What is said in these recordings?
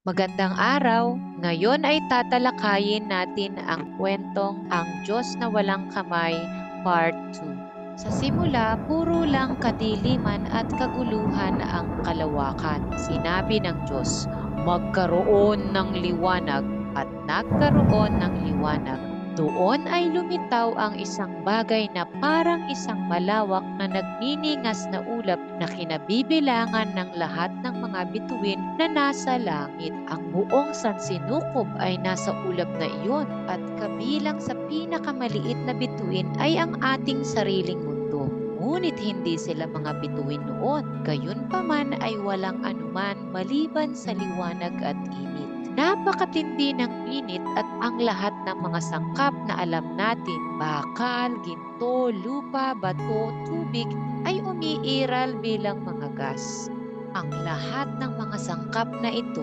Magandang araw! Ngayon ay tatalakayin natin ang kwentong Ang Diyos na Walang Kamay, Part 2. Sa simula, puro lang kadiliman at kaguluhan ang kalawakan. Sinabi ng Diyos, magkaroon ng liwanag at nagkaroon ng liwanag. Doon ay lumitaw ang isang bagay na parang isang malawak na nagniningas na ulap na kinabibilangan ng lahat ng mga bituin na nasa langit. Ang buong sansinukob ay nasa ulap na iyon at kabilang sa pinakamaliit na bituin ay ang ating sariling mundo. Ngunit hindi sila mga bituin noon. Gayunpaman ay walang anuman maliban sa liwanag at init. Napakatindi ng init at ang lahat ng mga sangkap na alam natin, bakal, ginto, lupa, bato, tubig, ay umiiral bilang mga gas. Ang lahat ng mga sangkap na ito,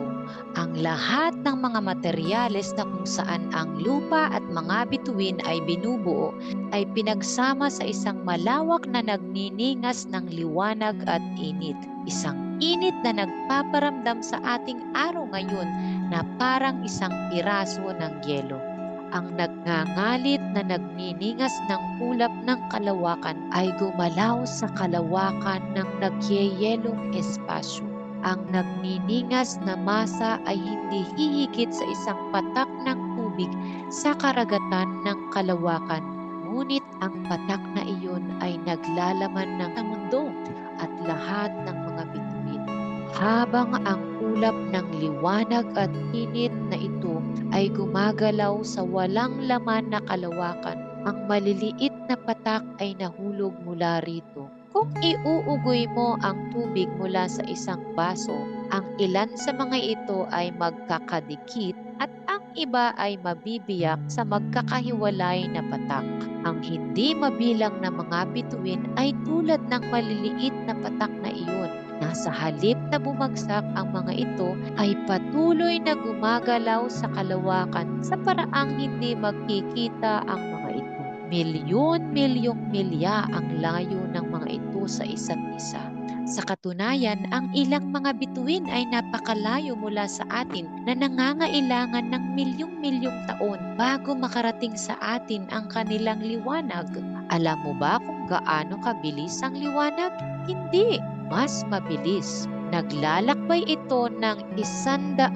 ang lahat ng mga materyales na kung saan ang lupa at mga bituin ay binubuo, ay pinagsama sa isang malawak na nagniningas ng liwanag at init. Isang init na nagpaparamdam sa ating araw ngayon na parang isang piraso ng yelo. Ang nagngangalit na nagniningas ng ulap ng kalawakan ay gumalaw sa kalawakan ng nagyeyelong espasyo. Ang nagniningas na masa ay hindi hihigit sa isang patak ng tubig sa karagatan ng kalawakan. Ngunit ang patak na iyon ay naglalaman ng mundo at lahat ng mga bituin. Habang ang ulap ng liwanag at init na ito ay gumagalaw sa walang laman na kalawakan, ang maliliit na patak ay nahulog mula rito. Kung iuugoy mo ang tubig mula sa isang baso, ang ilan sa mga ito ay magkakadikit at ang iba ay mabibiyak sa magkakahiwalay na patak. Ang hindi mabilang na mga bituin ay tulad ng maliliit na patak na iyon. Nasa halip na bumagsak ang mga ito ay patuloy na gumagalaw sa kalawakan sa paraang hindi magkikita ang mga ito. Milyon-milyong milya ang layo ng mga ito sa isa't isa. Sa katunayan, ang ilang mga bituin ay napakalayo mula sa atin na nangangailangan ng milyong-milyong taon bago makarating sa atin ang kanilang liwanag. Alam mo ba kung gaano kabilis ang liwanag? Hindi! Mas mabilis. Naglalakbay ito ng 186,000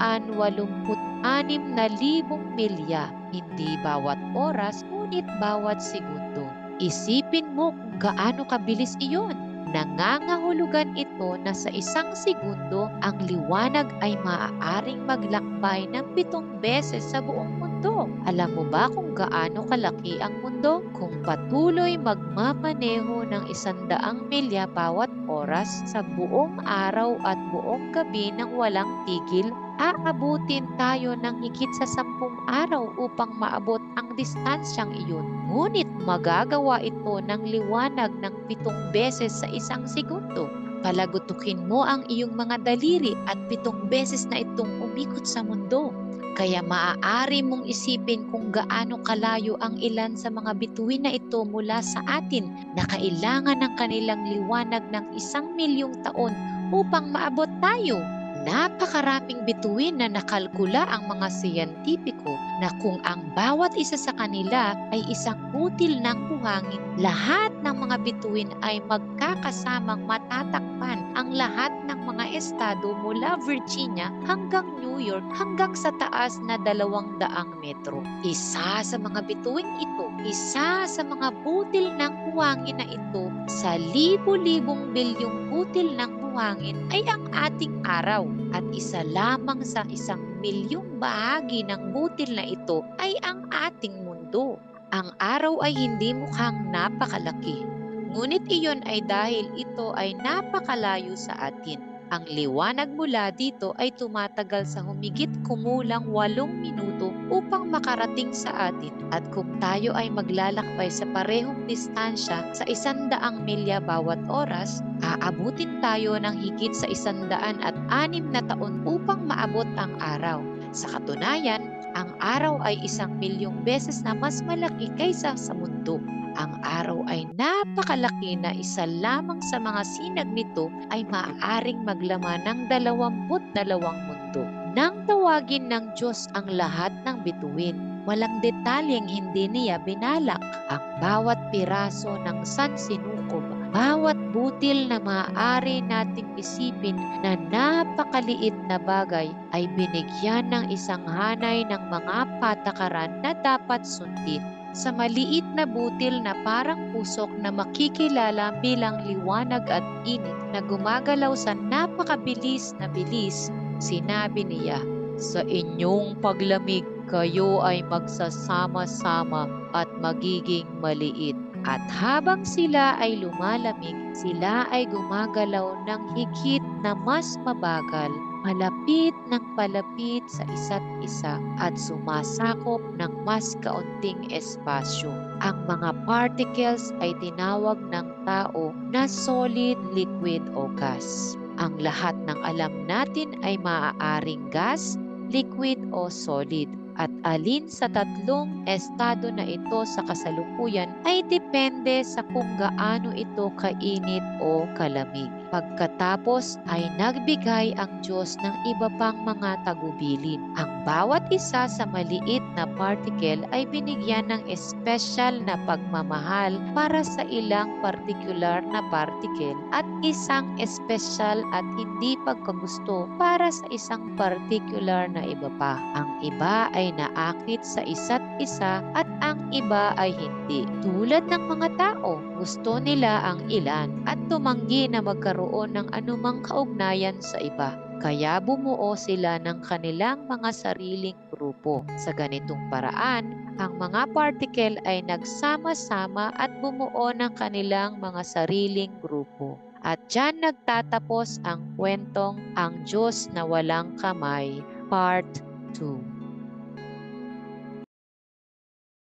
milya, hindi bawat oras, ngunit bawat segundo. Isipin mo kung gaano kabilis iyon. Nangangahulugan ito na sa isang segundo, ang liwanag ay maaaring maglakbay ng 7 beses sa buong mundo. Alam mo ba kung gaano kalaki ang mundo? Kung patuloy magmamaneho ng 100 milya bawat oras sa buong araw at buong gabi ng walang tigil, aabutin tayo ng higit sa 10 araw upang maabot ang distansyang iyon. Ngunit magagawa ito ng liwanag ng 7 beses sa isang segundo. Palagutukin mo ang iyong mga daliri at 7 beses na itong umikot sa mundo. Kaya maaari mong isipin kung gaano kalayo ang ilan sa mga bituin na ito mula sa atin na kailangan ng kanilang liwanag ng 1,000,000 taon upang maabot tayo. Napakaraming bituin na nakalkula ang mga siyentipiko na kung ang bawat isa sa kanila ay isang butil ng buhangin, lahat ng mga bituin ay magkakasamang matatakpan ang lahat ng mga estado mula Virginia hanggang New York hanggang sa taas na 200 metro. Isa sa mga bituin ito, isa sa mga butil ng buhangin na ito sa libo-libong bilyong butil ng buhangin ay ang ating araw at isa lamang sa 1,000,000 bahagi ng butil na ito ay ang ating mundo. Ang araw ay hindi mukhang napakalaki, ngunit iyon ay dahil ito ay napakalayo sa atin. Ang liwanag mula dito ay tumatagal sa humigit kumulang 8 minuto upang makarating sa atin. At kung tayo ay maglalakbay sa parehong distansya sa 100 milya bawat oras, aabutin tayo ng higit sa 106 na taon upang maabot ang araw. Sa katunayan, ang araw ay 1,000,000 beses na mas malaki kaysa sa mundo. Ang araw ay napakalaki na isa lamang sa mga sinag nito ay maaaring maglaman ng 22 mundo. Nang tawagin ng Diyos ang lahat ng bituin, walang detalyeng hindi niya binalak. Ang bawat piraso ng sansinukob, bawat butil na maaari nating isipin na napakaliit na bagay ay binigyan ng isang hanay ng mga patakaran na dapat sundin. Sa maliit na butil na parang pusok na makikilala bilang liwanag at init na gumagalaw sa napakabilis na bilis, sinabi niya, "Sa inyong paglamig, kayo ay magsasama-sama at magiging maliit." At habang sila ay lumalamig, sila ay gumagalaw ng higit na mas mabagal, palapit ng palapit sa isa't isa at sumasakop ng mas kaunting espasyo. Ang mga particles ay tinawag ng tao na solid, liquid o gas. Ang lahat ng alam natin ay maaaring gas, liquid o solid. At alin sa tatlong estado na ito sa kasalukuyan ay depende sa kung gaano ito kainit o kalamig. Pagkatapos ay nagbigay ang Diyos ng iba pang mga tagubilin. Ang bawat isa sa maliit na particle ay binigyan ng espesyal na pagmamahal para sa ilang partikular na particle at isang espesyal at hindi pagkagusto para sa isang partikular na iba pa. Ang iba ay naakit sa isa't isa at ang iba ay hindi. Tulad ng mga tao, gusto nila ang ilan at tumanggi na magkaroon ng anumang kaugnayan sa iba. Kaya bumuo sila ng kanilang mga sariling grupo. Sa ganitong paraan, ang mga particle ay nagsama-sama at bumuo ng kanilang mga sariling grupo. At diyan nagtatapos ang kwentong Ang Diyos na Walang Kamay, Part 2.